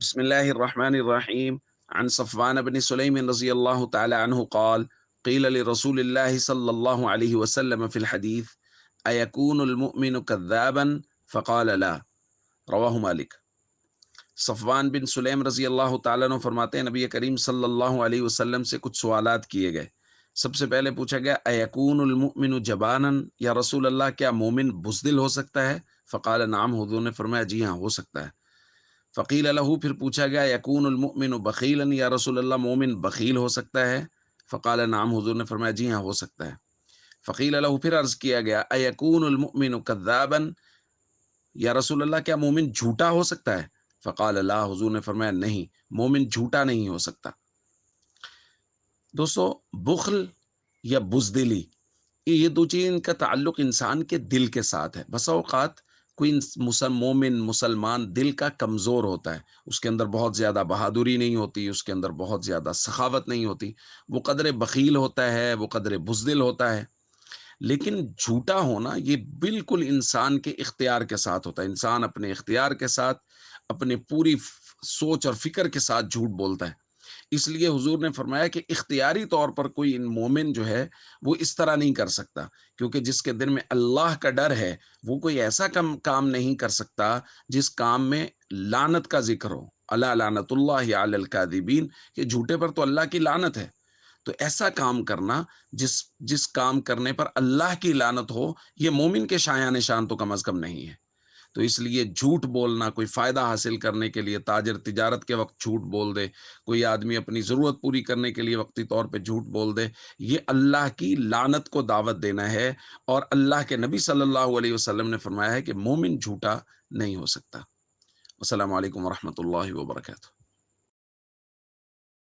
بسم الله الرحمن الرحيم. عن صفوان بن سليم رضي الله تعالى عنه قال: قيل لرسول الله صلى الله عليه وسلم في الحديث: أيكون المؤمن كذابا؟ فقال: لا. رواہ مالک۔ صفوان بن سلیم رضی اللہ تعالیٰ عنہ فرماتے ہیں نبی کریم صلی اللہ علیہ وسلم سے کچھ سوالات کیے گئے۔ سب سے پہلے پوچھا گیا: ایکون المؤمن جبانا، یا رسول اللہ کیا مومن بزدل ہو سکتا ہے؟ فقال نعم، حضور نے فرمایا جی ہاں ہو سکتا ہے۔ فقیل لہو، پھر پوچھا گیا: یکون المؤمن بخیلا، یا رسول اللہ مومن بخیل ہو سکتا ہے؟ فقال نعم، حضور نے فرمایا جی ہاں ہو سکتا ہے۔ فقیل لہو، پھر عرض کیا گیا: ایکون المؤمن کذابا، یا رسول اللہ کیا مومن جھوٹا ہو سکتا ہے؟ فقال لا، حضور نے فرمایا نہیں، مومن جھوٹا نہیں ہو سکتا۔ دوستو، بخل یا بزدلی، یہ دو چیز کا تعلق انسان کے دل کے ساتھ ہے۔ بسا اوقات کوئی مومن مسلمان دل کا کمزور ہوتا ہے، اس کے اندر بہت زیادہ بہادری نہیں ہوتی، اس کے اندر بہت زیادہ سخاوت نہیں ہوتی، وہ قدر بخیل ہوتا ہے، وہ قدر بزدل ہوتا ہے۔ لیکن جھوٹا ہونا یہ بالکل انسان کے اختیار کے ساتھ ہوتا ہے۔ انسان اپنے اختیار کے ساتھ، اپنے پوری سوچ اور فکر کے ساتھ جھوٹ بولتا ہے۔ اس لیے حضور نے فرمایا کہ اختیاری طور پر کوئی مومن جو ہے وہ اس طرح نہیں کر سکتا، کیونکہ جس کے دل میں اللہ کا ڈر ہے وہ کوئی ایسا کام نہیں کر سکتا جس کام میں لعنت کا ذکر ہو۔ الا لعنت اللہ علی الکاذبین، کہ جھوٹے پر تو اللہ کی لعنت ہے۔ تو ایسا کام کرنا جس کام کرنے پر اللہ کی لعنت ہو، یہ مومن کے شایان شان تو کم از کم نہیں ہے۔ تو اس لیے جھوٹ بولنا، کوئی فائدہ حاصل کرنے کے لیے تاجر تجارت کے وقت جھوٹ بول دے، کوئی آدمی اپنی ضرورت پوری کرنے کے لیے وقتی طور پہ جھوٹ بول دے، یہ اللہ کی لعنت کو دعوت دینا ہے۔ اور اللہ کے نبی صلی اللہ علیہ وسلم نے فرمایا ہے کہ مومن جھوٹا نہیں ہو سکتا۔ السلام علیکم ورحمۃ اللہ وبرکاتہ۔